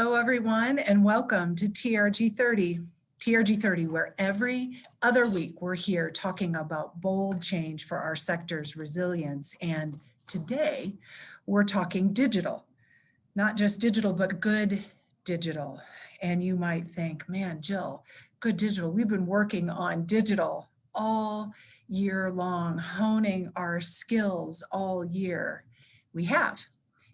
Hello, everyone, and welcome to TRG 30. TRG 30, where every other week we're here talking about bold change for our sector's resilience. And today we're talking digital, not just digital, but good digital. And you might think, man, Jill, good digital. We've been working on digital all year long, honing our skills all year. We have.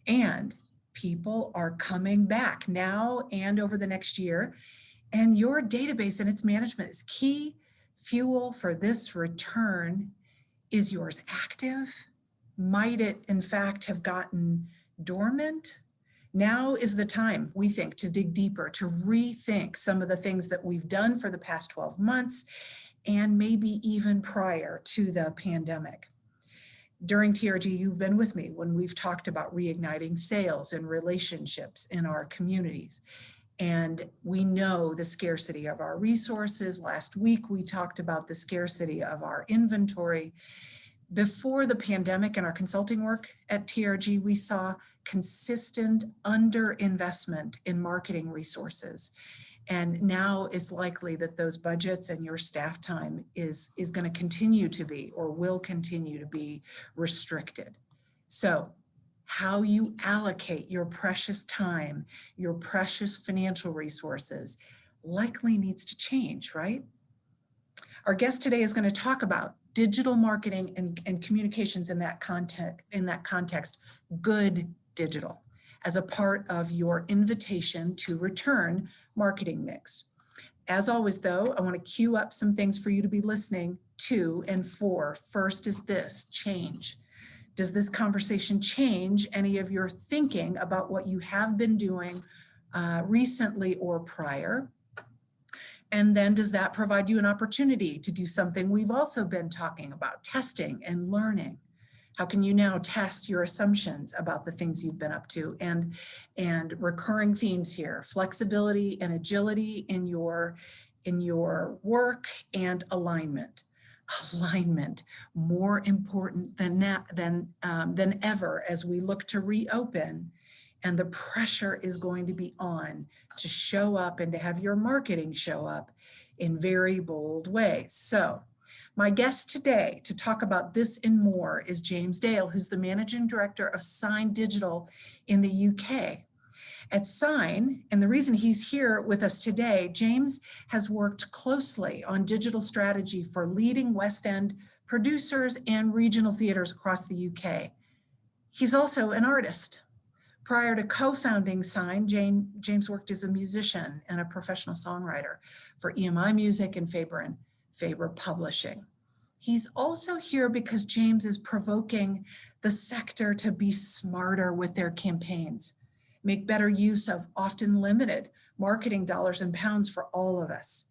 And people are coming back now and over the next year. And your database and its management is key. Fuel for this return. Is yours active? Might it, in fact, have gotten dormant? Now is the time, we think, to dig deeper, to rethink some of the things that we've done for the past 12 months and maybe even prior to the pandemic. During TRG, you've been with me when we've talked about reigniting sales and relationships in our communities. And we know the scarcity of our resources. Last week, we talked about the scarcity of our inventory. Before the pandemic and our consulting work at TRG, we saw consistent underinvestment in marketing resources. And now it's likely that those budgets and your staff time is going to continue to be, or will continue to be, restricted. So how you allocate your precious time, your precious financial resources, likely needs to change, right? Our guest today is going to talk about digital marketing and communications in that context, good digital, as a part of your invitation to return marketing mix. As always, though, I want to queue up some things for you to be listening to and for. First is this: change. Does this conversation change any of your thinking about what you have been doing recently or prior? And then does that provide you an opportunity to do something we've also been talking about, testing and learning? How can you now test your assumptions about the things you've been up to? And recurring themes here: flexibility and agility in your work, and alignment. Alignment, more important than ever as we look to reopen, and the pressure is going to be on to show up and to have your marketing show up in very bold ways. So my guest today to talk about this and more is James Dale, who's the Managing Director of Sine Digital in the UK. At Sine, and the reason he's here with us today, James has worked closely on digital strategy for leading West End producers and regional theaters across the UK. He's also an artist. Prior to co-founding Sine, James worked as a musician and a professional songwriter for EMI Music and Faber Publishing. He's also here because James is provoking the sector to be smarter with their campaigns, make better use of often limited marketing dollars and pounds for all of us.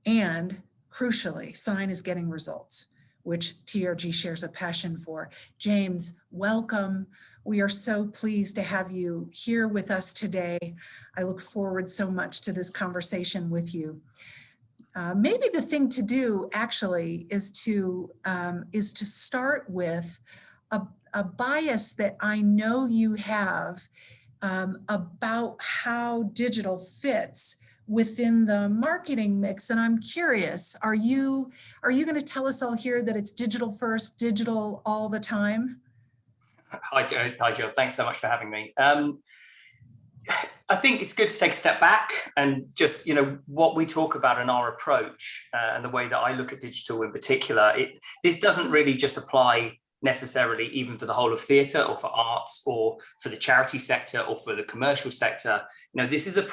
And crucially, Sine is getting results, which TRG shares a passion for. James, welcome. We are so pleased to have you here with us today. I look forward so much to this conversation with you. Maybe the thing to do actually is to start with a bias that I know you have about how digital fits within the marketing mix. And I'm curious, are you going to tell us all here that it's digital first, digital all the time? Hi, Joe. Thanks so much for having me. I think it's good to take a step back and just, what we talk about in our approach and the way that I look at digital in particular, this doesn't really just apply necessarily even for the whole of theatre or for arts or for the charity sector or for the commercial sector. This is an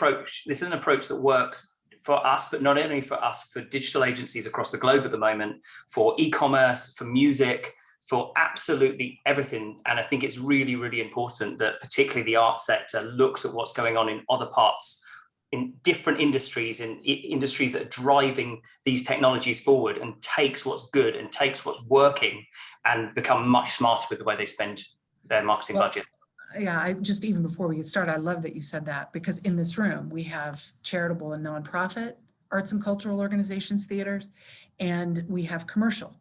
approach that works for us, but not only for us, for digital agencies across the globe at the moment, for e-commerce, for music, for absolutely everything. And I think it's really, really important that particularly the art sector looks at what's going on in other parts, in different industries, in industries that are driving these technologies forward, and takes what's good and takes what's working and become much smarter with the way they spend their marketing budget. Yeah, even before we get started, I love that you said that, because in this room, we have charitable and nonprofit arts and cultural organizations, theaters, and we have commercial.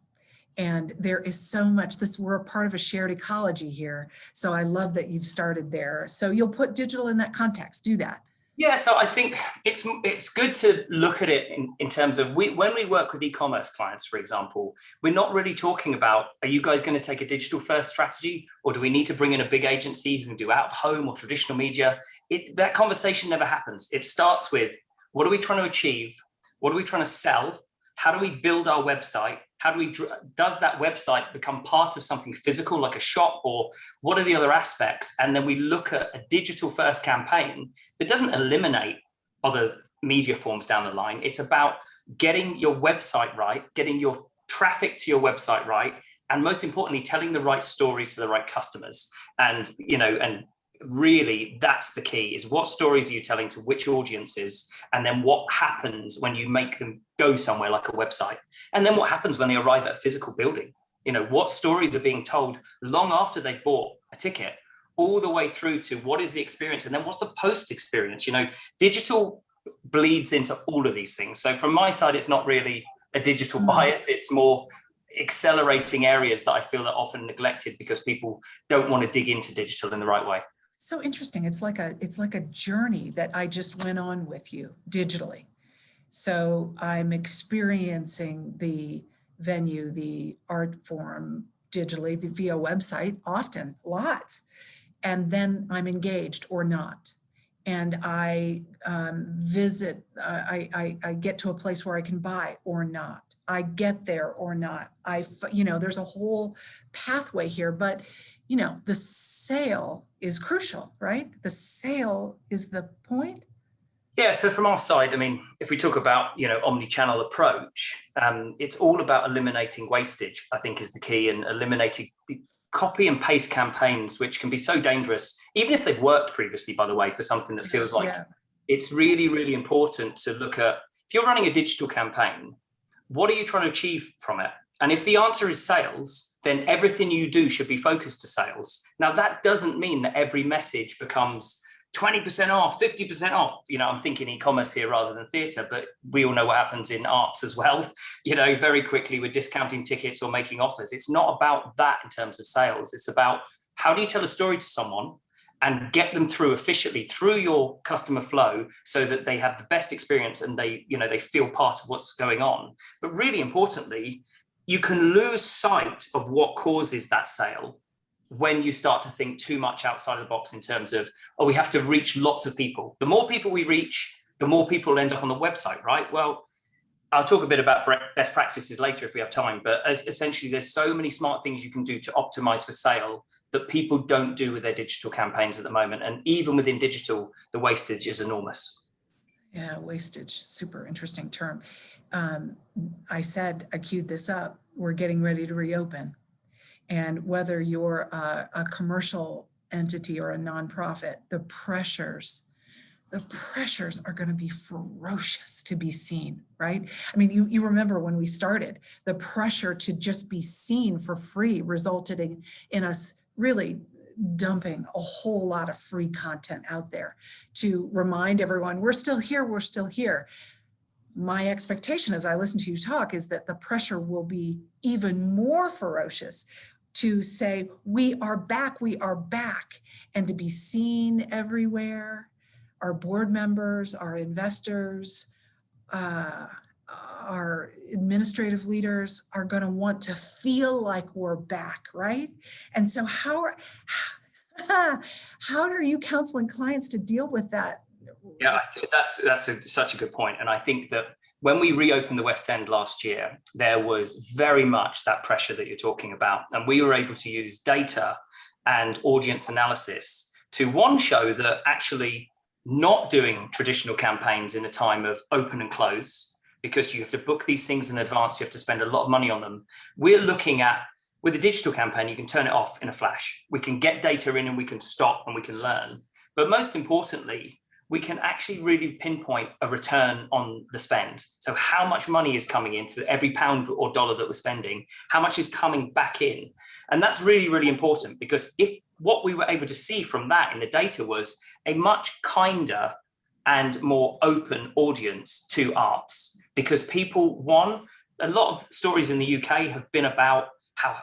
And there is so much, we're a part of a shared ecology here. So I love that you've started there. So you'll put digital in that context, do that. Yeah, so I think it's good to look at it in terms of when we work with e-commerce clients, for example, we're not really talking about, are you guys going to take a digital first strategy, or do we need to bring in a big agency who can do out of home or traditional media? That conversation never happens. It starts with, what are we trying to achieve? What are we trying to sell? How do we build our website? Does that website become part of something physical like a shop, or what are the other aspects? And then we look at a digital first campaign that doesn't eliminate other media forms down the line. It's about getting your website right, getting your traffic to your website right, and most importantly, telling the right stories to the right customers. And really that's the key, is what stories are you telling to which audiences, and then what happens when you make them go somewhere like a website, and then what happens when they arrive at a physical building. What stories are being told long after they've bought a ticket, all the way through to what is the experience, and then what's the post experience. Digital bleeds into all of these things. So from my side, it's not really a digital bias, it's more accelerating areas that I feel are often neglected because people don't want to dig into digital in the right way. So interesting. It's like a journey that I just went on with you digitally. So I'm experiencing the venue, the art form digitally, via website, often, lots. And then I'm engaged or not. And I visit, I get to a place where I can buy or not. I get there or not. There's a whole pathway here, but the sale is crucial, right? The sale is the point. Yeah, so from our side, if we talk about, omni-channel approach, it's all about eliminating wastage, I think, is the key, and eliminating the copy and paste campaigns, which can be so dangerous, even if they've worked previously, by the way, for something that feels like it's really, really important to look at, if you're running a digital campaign, what are you trying to achieve from it? And if the answer is sales, then everything you do should be focused to sales. Now, that doesn't mean that every message becomes 20% off, 50% off. I'm thinking e-commerce here rather than theatre, but we all know what happens in arts as well. Very quickly we're discounting tickets or making offers. It's not about that in terms of sales. It's about, how do you tell a story to someone and get them through efficiently through your customer flow so that they have the best experience and they feel part of what's going on. But really importantly, you can lose sight of what causes that sale when you start to think too much outside of the box in terms of, we have to reach lots of people. The more people we reach, the more people end up on the website, right? Well, I'll talk a bit about best practices later if we have time, but essentially there's so many smart things you can do to optimize for sale that people don't do with their digital campaigns at the moment. And even within digital, the wastage is enormous. Yeah, wastage, super interesting term. I queued this up, we're getting ready to reopen. And whether you're a commercial entity or a nonprofit, the pressures are going to be ferocious to be seen, right? You remember when we started, the pressure to just be seen for free resulted in us really dumping a whole lot of free content out there to remind everyone, we're still here, we're still here. My expectation as I listen to you talk is that the pressure will be even more ferocious to say, we are back, and to be seen everywhere. Our board members, our investors, our administrative leaders are going to want to feel like we're back, right? And so how are you counseling clients to deal with that? Yeah, I think that's such a good point. And I think that when we reopened the West End last year, there was very much that pressure that you're talking about. And we were able to use data and audience analysis to, one, show that actually not doing traditional campaigns in a time of open and close, because you have to book these things in advance, you have to spend a lot of money on them. We're looking at, with a digital campaign, you can turn it off in a flash. We can get data in and we can stop and we can learn. But most importantly, we can actually really pinpoint a return on the spend. So how much money is coming in for every pound or dollar that we're spending, how much is coming back in? And that's really, really important, because if what we were able to see from that in the data was a much kinder and more open audience to arts, because people, one, a lot of stories in the UK have been about how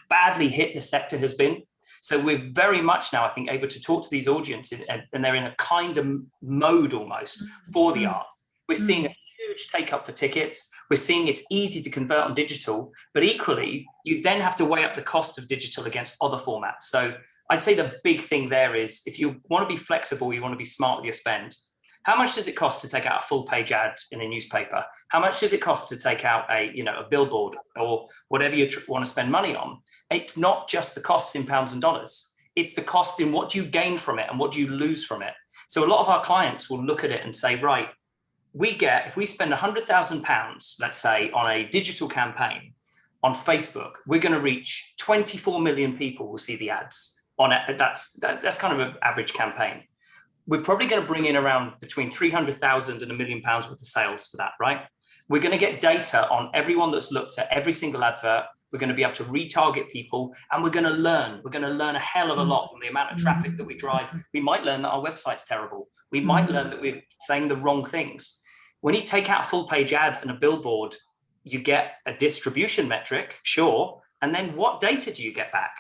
badly hit the sector has been. So we're very much now, I think, able to talk to these audiences, and they're in a kind of mode almost for the arts. We're seeing a huge take up for tickets. We're seeing it's easy to convert on digital, but equally, you then have to weigh up the cost of digital against other formats. So I'd say the big thing there is, if you want to be flexible, you want to be smart with your spend. How much does it cost to take out a full page ad in a newspaper? How much does it cost to take out a billboard or whatever you want to spend money on? It's not just the costs in pounds and dollars. It's the cost in what you gain from it and what you lose from it. So a lot of our clients will look at it and say, right, if we spend £100,000, let's say, on a digital campaign on Facebook, we're going to reach 24 million people will see the ads on it. That's kind of an average campaign. We're probably going to bring in around between 300,000 and £1 million worth of sales for that, right? We're going to get data on everyone that's looked at every single advert. We're going to be able to retarget people, and we're going to learn. We're going to learn a hell of a lot from the amount of traffic that we drive. We might learn that our website's terrible. We might learn that we're saying the wrong things. When you take out a full page ad and a billboard, you get a distribution metric, sure. And then what data do you get back?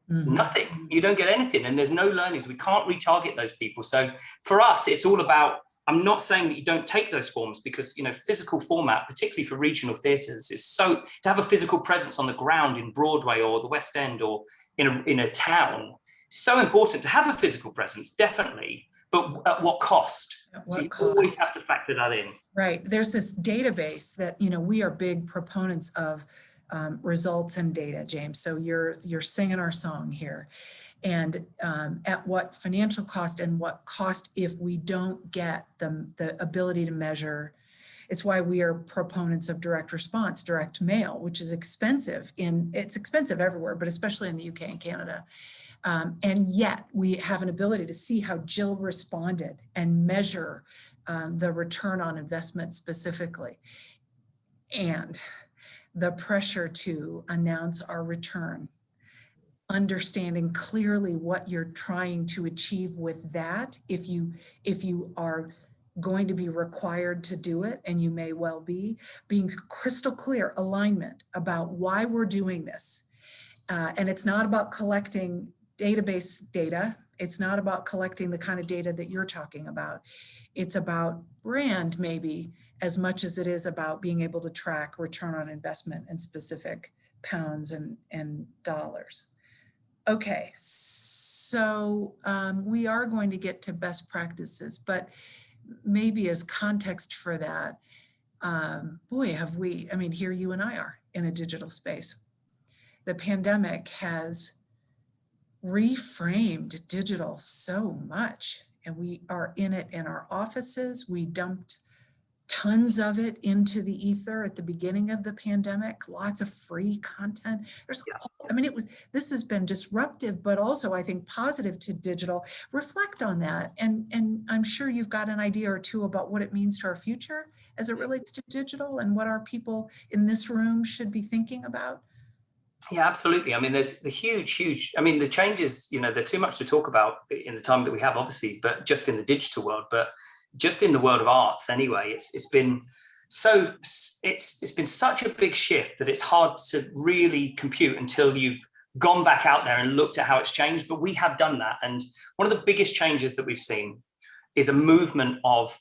Nothing. You don't get anything, and there's no learnings. We can't retarget those people. So for us, it's all about, I'm not saying that you don't take those forms, because physical format, particularly for regional theatres, is so, to have a physical presence on the ground in Broadway or the West End or in a town, so important to have a physical presence, definitely. But at what cost? So you always have to factor that in. Right. There's this database that we are big proponents of. Results and data, James. So you're singing our song here. And at what financial cost, and what cost if we don't get the ability to measure. It's why we are proponents of direct response, direct mail, which is expensive. It's expensive everywhere, but especially in the UK and Canada. And yet we have an ability to see how Jill responded and measure the return on investment specifically. And the pressure to announce our return, understanding clearly what you're trying to achieve with that, if you are going to be required to do it, and you may well be, being crystal clear alignment about why we're doing this. And it's not about collecting database data. It's not about collecting the kind of data that you're talking about. It's about brand, maybe, as much as it is about being able to track return on investment in specific pounds and dollars. Okay, so we are going to get to best practices, but maybe as context for that, boy, have we, here you and I are in a digital space. The pandemic has reframed digital so much, and we are in it in our offices. We dumped tons of it into the ether at the beginning of the pandemic, lots of free content. This has been disruptive, but also I think positive to digital. Reflect on that. And I'm sure you've got an idea or two about what it means to our future as it relates to digital, and what our people in this room should be thinking about. Yeah, absolutely. There's the huge, the changes, they're too much to talk about in the time that we have, obviously, but just in the digital world, but just in the world of arts anyway, it's been such a big shift that it's hard to really compute until you've gone back out there and looked at how it's changed. But we have done that. And one of the biggest changes that we've seen is a movement of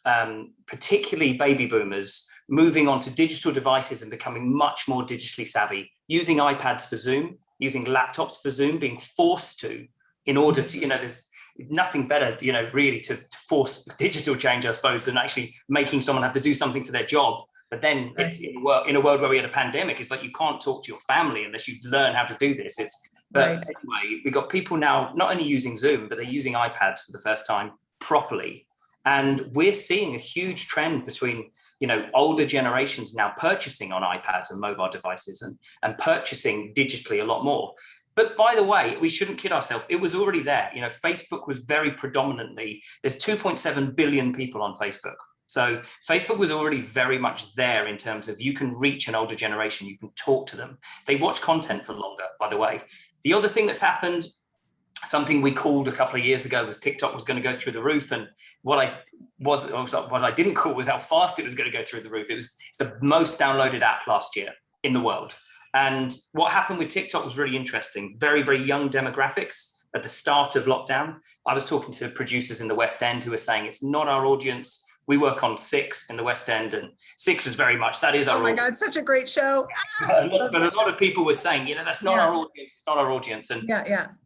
particularly baby boomers moving on to digital devices and becoming much more digitally savvy, using iPads for Zoom, using laptops for Zoom, being forced to, in order to, there's nothing better, really to force digital change, I suppose, than actually making someone have to do something for their job. But then if in a world where we had a pandemic, it's like you can't talk to your family unless you learn how to do this. Anyway, we got people now not only using Zoom, but they're using iPads for the first time properly. And we're seeing a huge trend between, older generations now purchasing on iPads and mobile devices and purchasing digitally a lot more. But by the way, we shouldn't kid ourselves. It was already there. Facebook was very predominantly, there's 2.7 billion people on Facebook. So Facebook was already very much there in terms of you can reach an older generation, you can talk to them. They watch content for longer, by the way. The other thing that's happened, something we called a couple of years ago, was TikTok was going to go through the roof. And what I didn't call was how fast it was going to go through the roof. It's the most downloaded app last year in the world. And what happened with TikTok was really interesting. Very, very young demographics, at the start of lockdown, I was talking to producers in the West End who were saying it's not our audience. We work on Six in the West End, and Six was very much, that is our audience. Oh my God, such a great show. But a lot of people were saying, that's not our audience, it's not our audience. And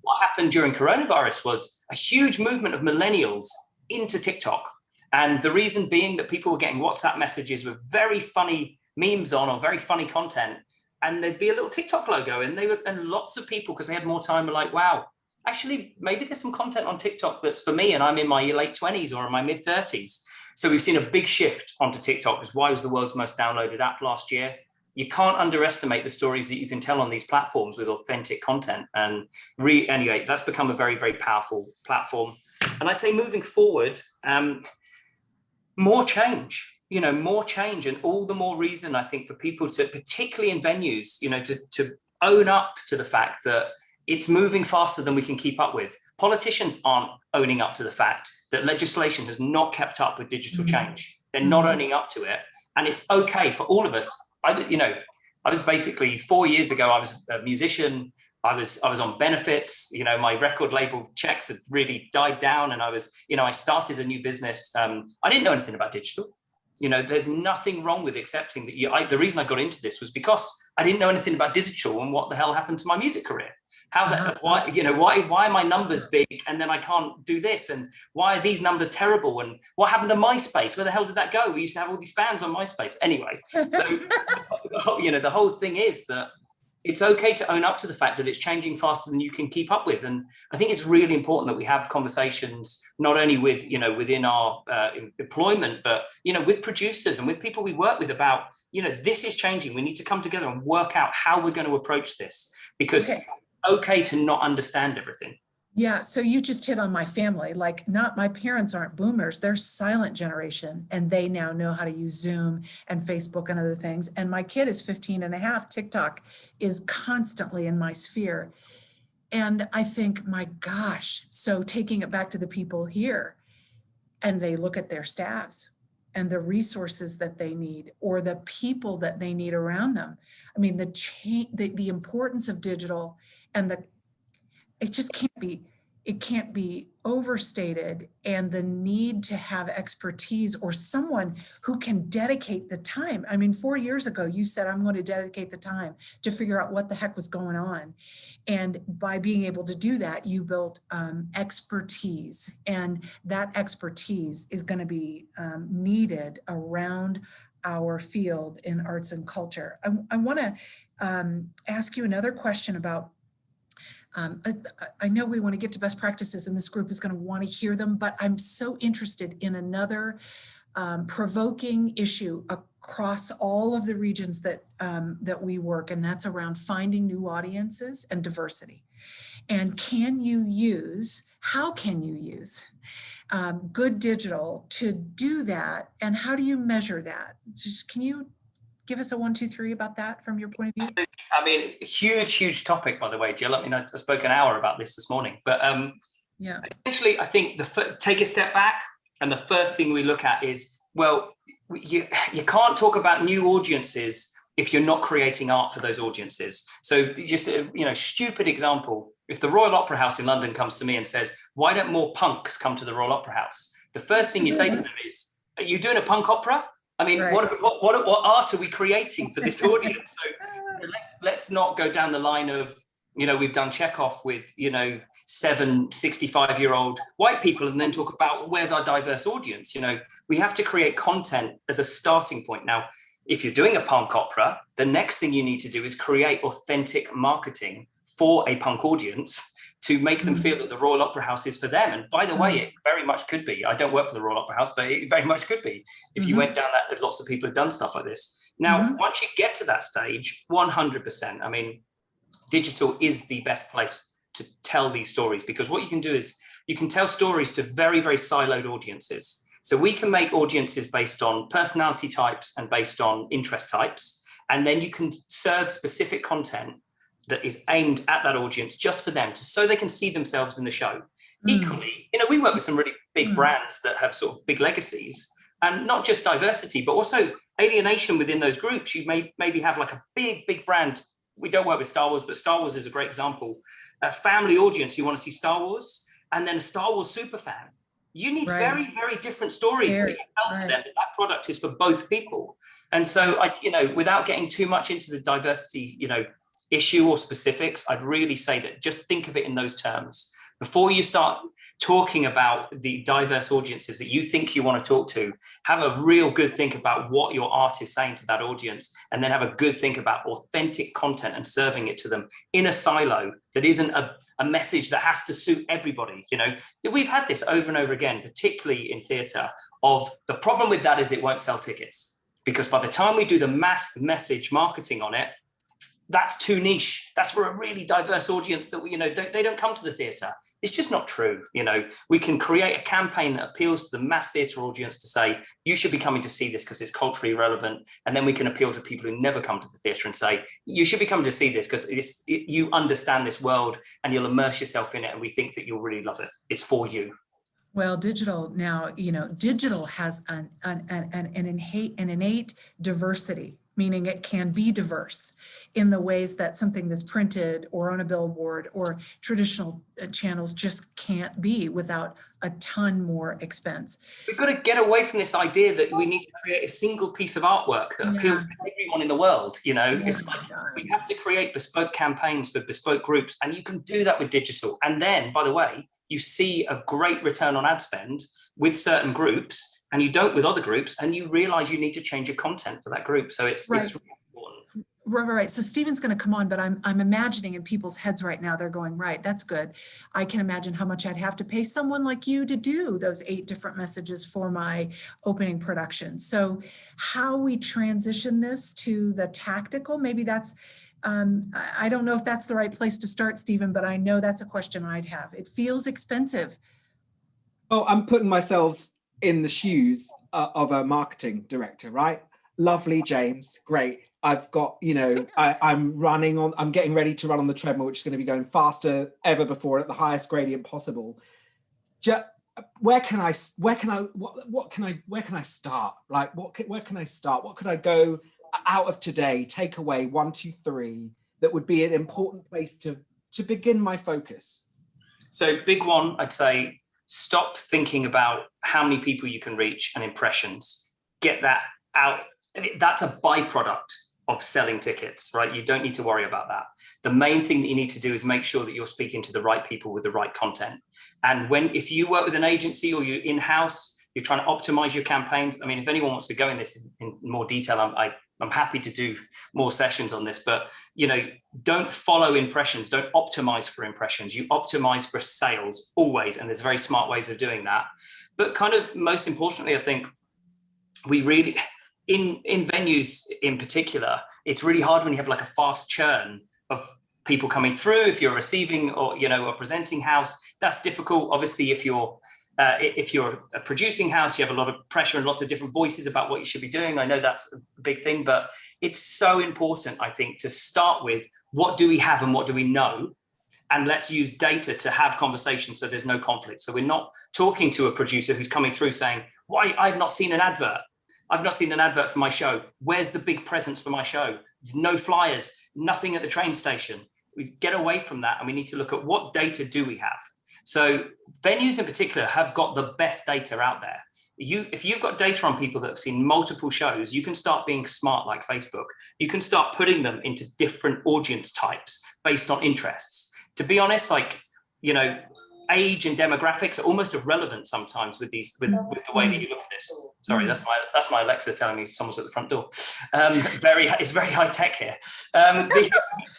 what happened during coronavirus was a huge movement of millennials into TikTok. And the reason being that people were getting WhatsApp messages with very funny memes on or very funny content, and there'd be a little TikTok logo, and lots of people, because they had more time, were like, wow, actually, maybe there's some content on TikTok that's for me, and I'm in my late 20s or in my mid 30s. So we've seen a big shift onto TikTok, because why was the world's most downloaded app last year? You can't underestimate the stories that you can tell on these platforms with authentic content. And anyway, that's become a very, very powerful platform. And I'd say moving forward, more change. More change, and all the more reason, I think, for people to, particularly in venues, to own up to the fact that it's moving faster than we can keep up with. Politicians aren't owning up to the fact that legislation has not kept up with digital change. They're not owning up to it. And it's okay for all of us. I was basically 4 years ago, I was a musician. I was on benefits. My record label checks had really died down, and I started a new business. I didn't know anything about digital. There's nothing wrong with accepting that. The reason I got into this was because I didn't know anything about digital and what the hell happened to my music career. Why are my numbers big and then I can't do this? And why are these numbers terrible? And what happened to MySpace? Where the hell did that go? We used to have all these fans on MySpace. Anyway, so the whole thing is that it's okay to own up to the fact that it's changing faster than you can keep up with. And I think it's really important that we have conversations, not only with, within our employment, but, with producers and with people we work with about, this is changing. We need to come together and work out how we're going to approach this, because it's okay to not understand everything. Yeah, so you just hit on my family. Like, my parents aren't boomers, they're silent generation, and they now know how to use Zoom and Facebook and other things. And my kid is 15 and a half. TikTok is constantly in my sphere. And I think, my gosh, so taking it back to the people here, and they look at their staffs and the resources that they need, or the people that they need around them. I mean, the importance of digital, and it just can't be overstated, and the need to have expertise or someone who can dedicate the time. I mean, 4 years ago, you said, I'm going to dedicate the time to figure out what the heck was going on. And by being able to do that, you built expertise, and that expertise is going to be needed around our field in arts and culture. I want to ask you another question about I know we want to get to best practices, and this group is going to want to hear them, but I'm so interested in another provoking issue across all of the regions that we work, and that's around finding new audiences and diversity. And how can you use good digital to do that, and how do you measure that? Just, can you give us a 1, 2, 3 about that from your point of view? I mean, huge topic, by the way, Jill. I mean, I spoke an hour about this morning, but essentially, I think take a step back, and the first thing we look at is, well, you can't talk about new audiences if you're not creating art for those audiences. So just, stupid example, if the Royal Opera House in London comes to me and says, why don't more punks come to the Royal Opera House? The first thing you say to them is, are you doing a punk opera? I mean, right. What art are we creating for this audience? So let's not go down the line of, we've done Chekhov with, 7 65-year-old white people, and then talk about where's our diverse audience. We have to create content as a starting point. Now, if you're doing a punk opera, the next thing you need to do is create authentic marketing for a punk audience to make them feel that the Royal Opera House is for them. And by the way, it very much could be. I don't work for the Royal Opera House, but it very much could be. If you went down that, lots of people have done stuff like this. Now, once you get to that stage, 100%, I mean, digital is the best place to tell these stories, because what you can do is you can tell stories to very, very siloed audiences. So we can make audiences based on personality types and based on interest types. And then you can serve specific content that is aimed at that audience just for them, so they can see themselves in the show. Equally, we work with some really big brands that have sort of big legacies, and not just diversity, but also alienation within those groups. You maybe have like a big brand we don't work with Star Wars, but Star Wars is a great example. A family audience who want to see Star Wars, and then a Star Wars super fan. You need very, very different stories that you tell to them that product is for both people. And so, without getting too much into the diversity, issue or specifics, I'd really say that just think of it in those terms. Before you start talking about the diverse audiences that you think you want to talk to, have a real good think about what your art is saying to that audience, and then have a good think about authentic content and serving it to them in a silo that isn't a message that has to suit everybody. We've had this over and over again, particularly in theatre, of the problem with that is it won't sell tickets, because by the time we do the mass message marketing on it, that's too niche. That's for a really diverse audience that they don't come to the theatre. It's just not true. We can create a campaign that appeals to the mass theatre audience to say, you should be coming to see this because it's culturally relevant. And then we can appeal to people who never come to the theatre and say, you should be coming to see this because you understand this world and you'll immerse yourself in it. And we think that you'll really love it. It's for you. Well, digital now, digital has an innate diversity, meaning it can be diverse in the ways that something that's printed or on a billboard or traditional channels just can't be without a ton more expense. We've got to get away from this idea that we need to create a single piece of artwork that appeals to everyone in the world. It's like we have to create bespoke campaigns for bespoke groups, and you can do that with digital. And then, by the way, you see a great return on ad spend with certain groups, and you don't with other groups, and you realize you need to change your content for that group. So it's really important. Right. So Stephen's going to come on, but I'm imagining in people's heads right now, they're going, right, that's good. I can imagine how much I'd have to pay someone like you to do those 8 different messages for my opening production. So how we transition this to the tactical, maybe that's, I don't know if that's the right place to start, Stephen, but I know that's a question I'd have. It feels expensive. Oh, I'm putting myself in the shoes of a marketing director, right? Lovely, James, great. I've got, I'm getting ready to run on the treadmill, which is going to be going faster ever before at the highest gradient possible. Where can I start? Like, where can I start? What could I go out of today, take away 1, 2, 3, that would be an important place to begin my focus? So big one, I'd say, stop thinking about how many people you can reach and impressions. Get that out. That's a byproduct of selling tickets, right? You don't need to worry about that. The main thing that you need to do is make sure that you're speaking to the right people with the right content. And if you work with an agency or you're in-house, you're trying to optimize your campaigns. I mean, if anyone wants to go in this in more detail, I'm happy to do more sessions on this, but don't follow impressions, don't optimize for impressions. You optimize for sales always, and there's very smart ways of doing that. But kind of most importantly, I think we really, in venues in particular, it's really hard when you have like a fast churn of people coming through. If you're receiving or a presenting house, that's difficult. Obviously, if you're a producing house, you have a lot of pressure and lots of different voices about what you should be doing. I know that's a big thing, but it's so important, I think, to start with what do we have and what do we know? And let's use data to have conversations so there's no conflict. So we're not talking to a producer who's coming through saying, why, I've not seen an advert. I've not seen an advert for my show. Where's the big presence for my show? There's no flyers, nothing at the train station. We get away from that, and we need to look at what data do we have. So venues in particular have got the best data out there. If you've got data on people that have seen multiple shows, you can start being smart like Facebook. You can start putting them into different audience types based on interests. To be honest, age and demographics are almost irrelevant sometimes with the way that you look at this. Sorry, that's my Alexa telling me someone's at the front door. It's very high tech here.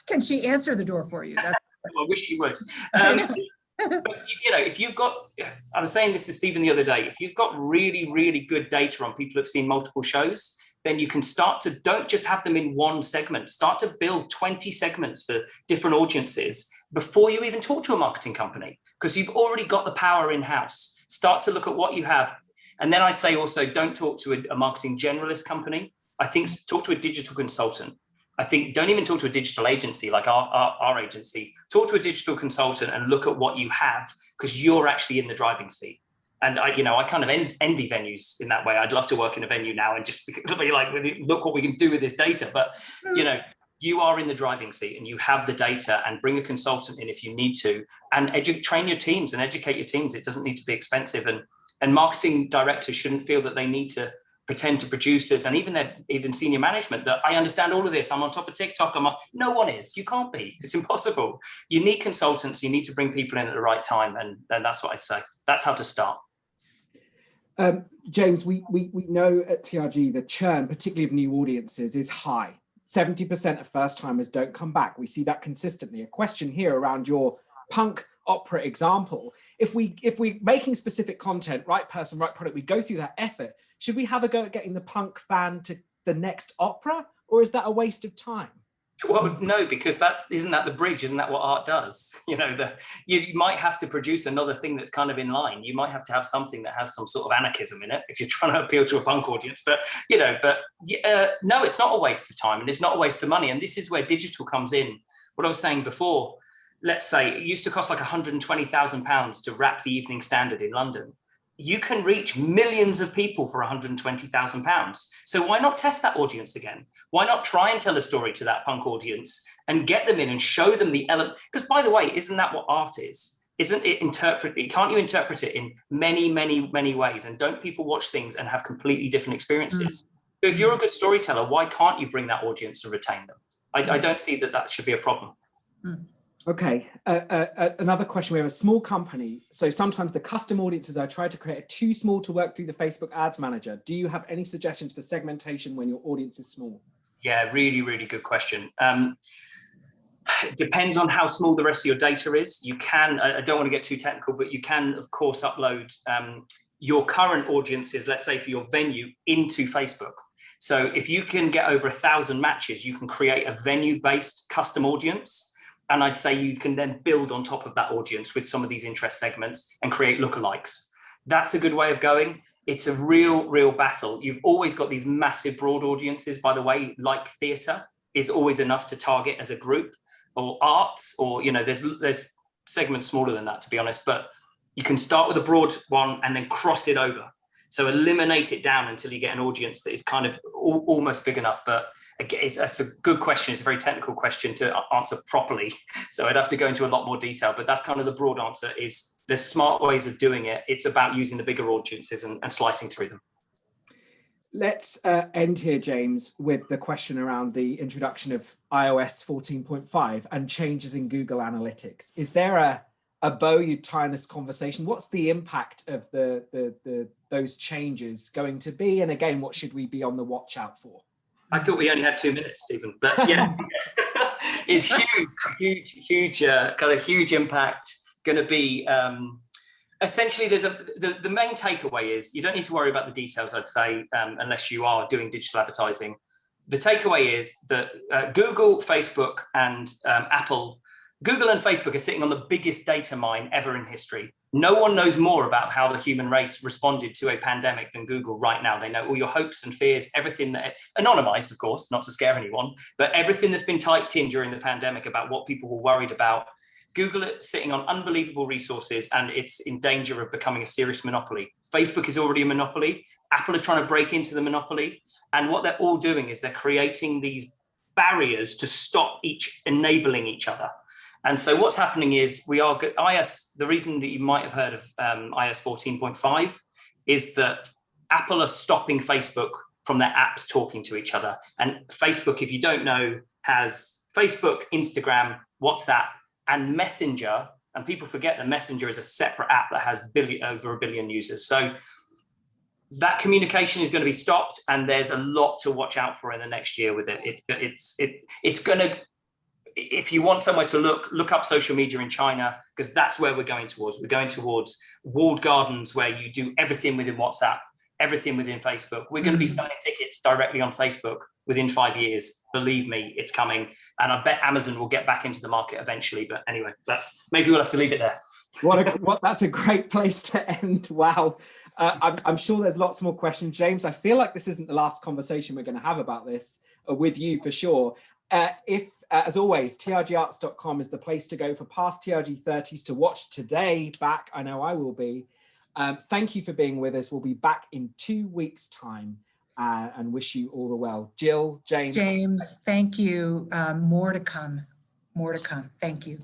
Can she answer the door for you? I wish she would. But if you've got, I was saying this to Stephen the other day, if you've got really, really good data on people who've seen multiple shows, then you can start to, don't just have them in one segment, start to build 20 segments for different audiences before you even talk to a marketing company, because you've already got the power in-house. Start to look at what you have. And then I say also, don't talk to a marketing generalist company. I think talk to a digital consultant. I think don't even talk to a digital agency like our agency. Talk to a digital consultant and look at what you have, because you're actually in the driving seat. And I kind of envy venues in that way. I'd love to work in a venue now and just be like, look what we can do with this data. But you are in the driving seat and you have the data, and bring a consultant in if you need to, and train your teams and educate your teams. It doesn't need to be expensive, and marketing directors shouldn't feel that they need to pretend to producers and even senior management that I understand all of this. I'm on top of TikTok. No one is. You can't be. It's impossible. You need consultants. You need to bring people in at the right time, and that's what I'd say. That's how to start. James, we know at TRG the churn, particularly of new audiences, is high. 70% of first timers don't come back. We see that consistently. A question here around your punk opera example. If we're making specific content, right person, right product, we go through that effort. Should we have a go at getting the punk fan to the next opera, or is that a waste of time? Well, no, because isn't that the bridge? Isn't that what art does? You know, you might have to produce another thing that's kind of in line. You might have to have something that has some sort of anarchism in it if you're trying to appeal to a punk audience. But no, it's not a waste of time, and it's not a waste of money. And this is where digital comes in. What I was saying before, let's say it used to cost like £120,000 to wrap the Evening Standard in London. You can reach millions of people for £120,000. So why not test that audience again? Why not try and tell a story to that punk audience and get them in and show them the element? Because by the way, isn't that what art is? Isn't it can't you interpret it in many, many, many ways? And don't people watch things and have completely different experiences? So if you're a good storyteller, why can't you bring that audience and retain them? I don't see that should be a problem. Okay, another question. We have a small company, so sometimes the custom audiences I try to create are too small to work through the Facebook Ads Manager. Do you have any suggestions for segmentation when your audience is small? Yeah, really, really good question. It depends on how small the rest of your data is. You can, I don't want to get too technical, but you can, of course, upload your current audiences, let's say for your venue, into Facebook. So if you can get over 1,000 matches, you can create a venue-based custom audience. And I'd say you can then build on top of that audience with some of these interest segments and create lookalikes. That's a good way of going. It's a real battle. You've always got these massive broad audiences, by the way, like theatre is always enough to target as a group, or arts, or, you know, there's segments smaller than that, to be honest, but you can start with a broad one and then cross it over. So eliminate it down until you get an audience that is kind of almost big enough. But again, that's a good question. It's a very technical question to answer properly. So I'd have to go into a lot more detail, but that's kind of the broad answer. Is there's smart ways of doing it. It's about using the bigger audiences and slicing through them. Let's end here, James, with the question around the introduction of iOS 14.5 and changes in Google Analytics. Is there a bow you'd tie in this conversation? What's the impact of those changes going to be? And again, what should we be on the watch out for? I thought we only had 2 minutes, Stephen, but yeah, it's huge impact. Going to be essentially, the main takeaway is you don't need to worry about the details, I'd say, unless you are doing digital advertising. The takeaway is that Google, Facebook, and Google and Facebook are sitting on the biggest data mine ever in history. No one knows more about how the human race responded to a pandemic than Google right now. They know all your hopes and fears, everything that, anonymized, of course, not to scare anyone, but everything that's been typed in during the pandemic about what people were worried about. Google is sitting on unbelievable resources, and it's in danger of becoming a serious monopoly. Facebook is already a monopoly. Apple are trying to break into the monopoly. And what they're all doing is they're creating these barriers to stop enabling each other. And so what's happening is the reason that you might have heard of iOS 14.5 is that Apple are stopping Facebook from their apps talking to each other. And Facebook, if you don't know, has Facebook, Instagram, WhatsApp, and Messenger. And people forget that Messenger is a separate app that has over 1 billion users. So that communication is going to be stopped, and there's a lot to watch out for in the next year with it. It's going to, if you want somewhere to look up social media in China, because that's where we're going towards. We're going towards walled gardens where you do everything within WhatsApp, everything within Facebook. We're going to be selling tickets directly on Facebook within 5 years. Believe me, it's coming. And I bet Amazon will get back into the market eventually. But anyway, maybe we'll have to leave it there. That's a great place to end. Wow. I'm sure there's lots more questions. James, I feel like this isn't the last conversation we're going to have about this with you for sure. As always, trgarts.com is the place to go for past TRG 30s to watch today back. I know I will be. Thank you for being with us. We'll be back in 2 weeks' time. and wish you all the well. Jill, James. James, thank you. More to come. More to come. Thank you.